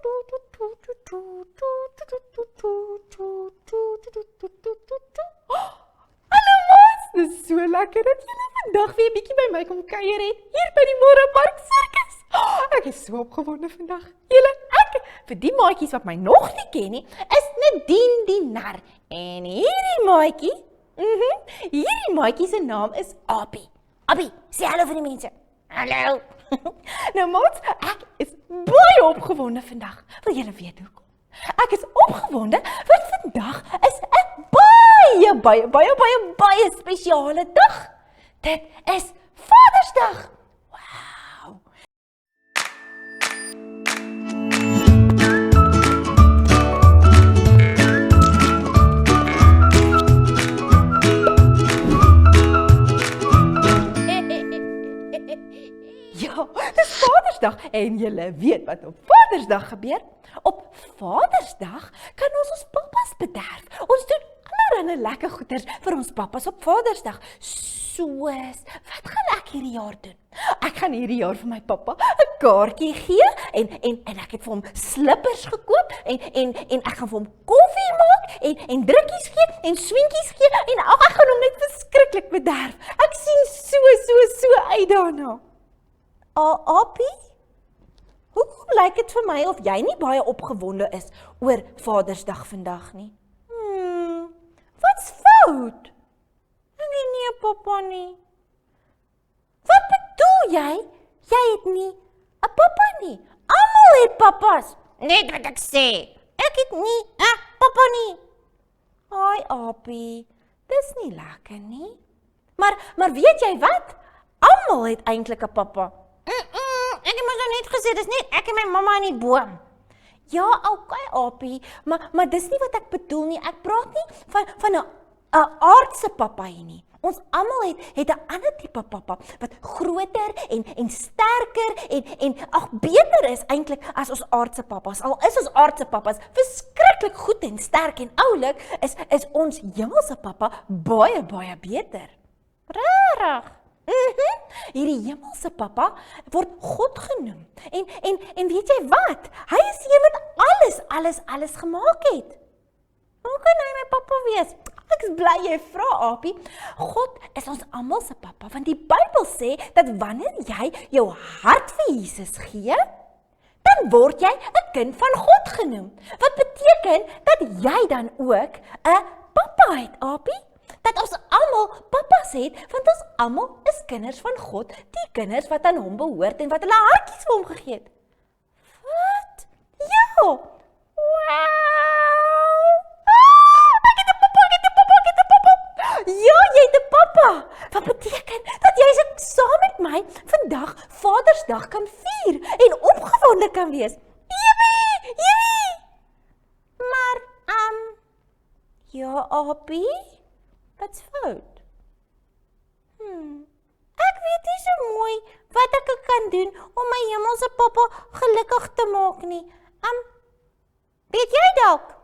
Hallo maats, dit is so lekker dat julle vandag weer 'n bietjie by my kom kuier het hier by die Morapark Sirkus. Ek is so opgewonde vandag. Vir die maatjies wat my nog nie ken nie, is Nadine die nar. En hierdie maatjie se naam is Abi. Abi, sê hallo vir die mense. Hallo. Nou maats, ek is baie opgewonde vandag. Wil julle weet hoekom? Ek is opgewonde want vandag is 'n baie spesiale dag. Dit is Vadersdag. Wow. Ja, dis Vadersdag en julle weet wat op Vadersdag gebeur. Op Vadersdag kan ons pappas bederf. Ons doen allerlei lekker goeders vir ons pappas op Vadersdag. Soos, wat gaan ek hierdie jaar doen? Ek gaan hierdie jaar vir my pappa 'n kaartjie gee en ek het vir hom slippers gekoop en ek gaan vir hom koffie maak en drukkies gee en swintjies gee en ek gaan hom net verskriklik bederf. Ek sien so uit daarna. Apie? Hoekom lyk dit vir my of jy nie baie opgewonde is oor Vadersdag vandag nie? Wat's fout? Ek het nie 'n pappa nie. Wat bedoel jy? Jy het nie 'n pappa nie. Almal het pappas. Net wat ek sê. Ek het nie 'n pappa nie. Ai, Apie, dis nie lekker nie. Maar weet jy wat? Almal het eintlik 'n pappa. Ek het mos nou net gesê, dis net ek en my mamma in die boom. Ja, okay, Apie, maar dis nie wat ek bedoel nie. Ek praat nie van 'n aardse pappa hier nie. Ons almal het 'n ander tipe pappa wat groter en sterker en beter is eintlik as ons aardse pappas. Al is ons aardse pappas verskriklik goed en sterk en oulik, is ons hemelse pappa baie beter. Regtig? Hierdie hemelse pappa word God genoem. En weet jy wat? Hy is die een wat alles gemaak het. Hoe kan hy my pappa wees? Ek is bly jy vra, Apie. God is ons almal se pappa, want die Bybel sê dat wanneer jy jou hart vir Jesus gee, dan word jy 'n kind van God genoem. Wat beteken dat jy dan ook 'n pappa het, Apie? Dat ons almal pappas het, want ons almal is kinders van God, die kinders wat aan hom behoort en wat hulle hartjies vir hom gegee het. Wat? Ja! Wow! Ek het 'n pappa! Ja, jy het 'n pappa! Wat beteken dat jy saam met my vandag Vadersdag kan vier en opgewonde kan wees. Jippie! Maar, ja, Apie? Wat's fout? Ek weet nie so mooi wat ek kan doen om my hemelse pappa gelukkig te maak nie. Weet jy dalk?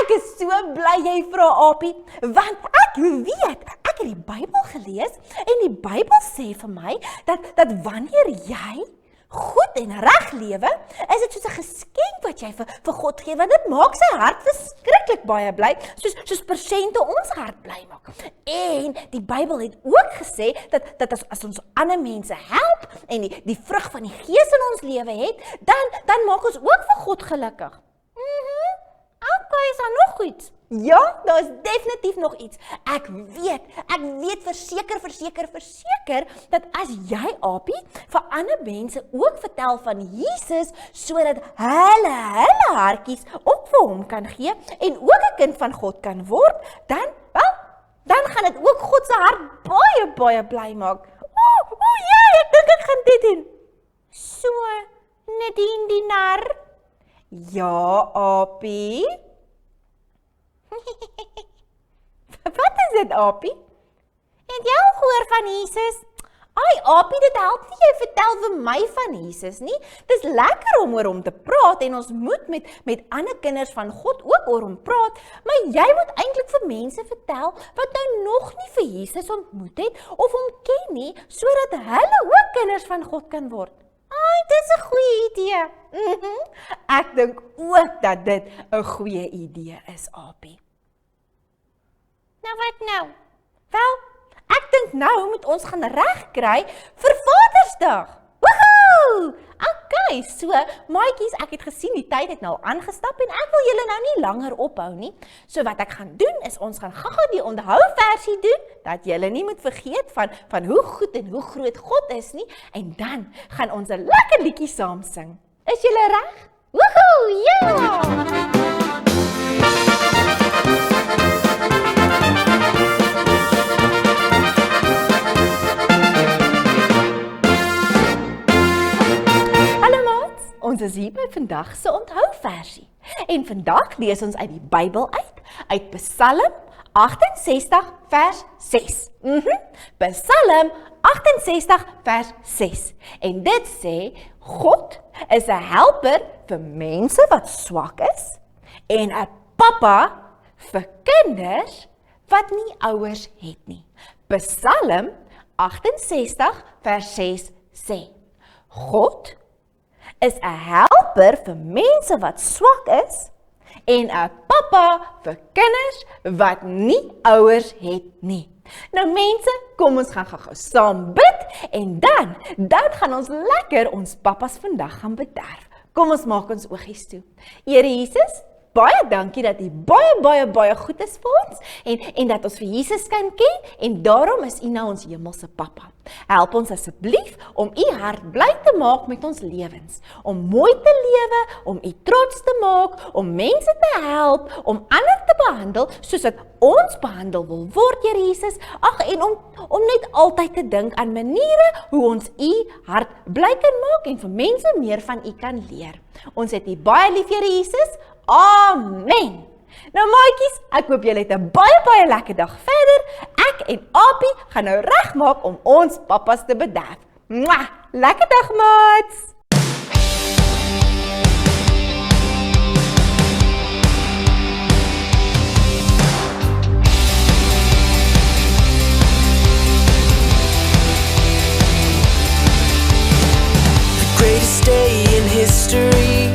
Ek is so bly jy vra, Apie, want ek weet, ek het die Bybel gelees en die Bybel sê vir my dat wanneer jy goed en reg lewe, is dit soos 'n geskenk wat jy vir God gee, want dit maak sy hart verskriklik baie bly, soos persente ons hart bly maak. En die Bybel het ook gesê dat as ons ander mense help en die vrug van die Gees in ons lewe het, dan maak ons ook vir God gelukkig. Okay, is daar nog iets? Ja, daar is definitief nog iets. Ek weet verseker dat as jy, Apie, vir ander mense ook vertel van Jesus, sodat hulle hartjies ook vir hom kan gee en ook 'n kind van God kan word, dan gaan dit ook God se hart baie bly maak. Ja, ek dink ek gaan dit doen. So, Nadine die nar. Ja, Apie. Wat is dit, Apie? Het jy al gehoor van Jesus? Ai, Apie, dit help nie jy vertel vir my van Jesus nie. Dis lekker om oor hom te praat en ons moet met ander kinders van God ook oor hom praat, maar jy moet eintlik vir mense vertel wat nou nog nie vir Jesus ontmoet het of hom ken nie, sodat hulle ook kinders van God kan word. Ai, dis 'n goeie idee. Ek dink ook dat dit 'n goeie idee is, Apie. Nou wat nou? Wel, ek dink nou moet ons gaan regkry vir Vadersdag. Woehoe! Okay, so, maatjies, ek het gesien die tyd het nou al aangestap en ek wil julle nou nie langer ophou nie. So wat ek gaan doen is ons gaan gou-gou die onthou versie doen dat julle nie moet vergeet van hoe goed en hoe groot God is nie en dan gaan ons 'n lekker liedjie saam sing. Is julle reg? Woehoe! Ja! Ons is hier by vandag se onthouversie. En vandag lees ons uit die Bybel uit Psalm 68 vers 6. Psalm 68 vers 6. En dit sê, God is 'n helper vir mense wat swak is en 'n pappa vir kinders wat nie ouers het nie. Psalm 68 vers 6 sê, God is 'n helper vir mense wat swak is en 'n pappa vir kinders wat nie ouers het nie. Nou mense, kom ons gaan gou saam bid en dan gaan ons lekker ons pappas vandag gaan bederf. Kom ons maak ons oogies toe. Here Jesus, baie dankie dat U baie goed is vir ons en dat ons vir Jesus kan ken en daarom is U nou ons hemelse pappa. Help ons asseblief om U hart bly te maak met ons lewens, om mooi te lewe, om U trots te maak, om mense te help, om ander te behandel soos wat ons behandel wil word, Here Jesus. Ag, en om net altyd te dink aan maniere hoe ons U hart bly kan maak en vir mense meer van U kan leer. Ons het U baie lief, Here Jesus. Amen. Nou maatjies, ek hoop julle het 'n baie lekker dag verder. Ek en Apie gaan nou regmaak om ons pappas te bederf. Mwah! Lekker dag, maats. The greatest day in history.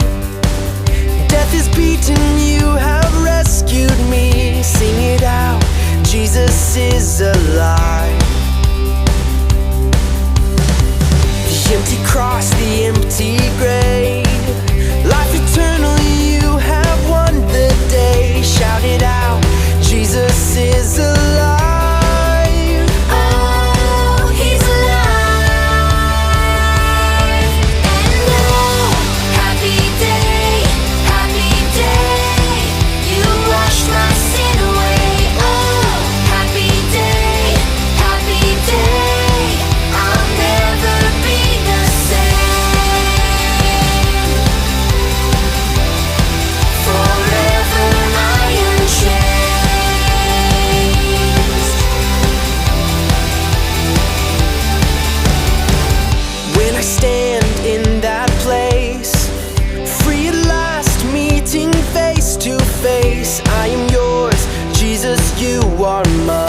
Death is beaten, you have rescued me. Sing it out, Jesus is alive. The empty cross, the empty grave. Life eternal, you have won the day. Shout it out, Jesus is alive. I am yours, Jesus, you are mine.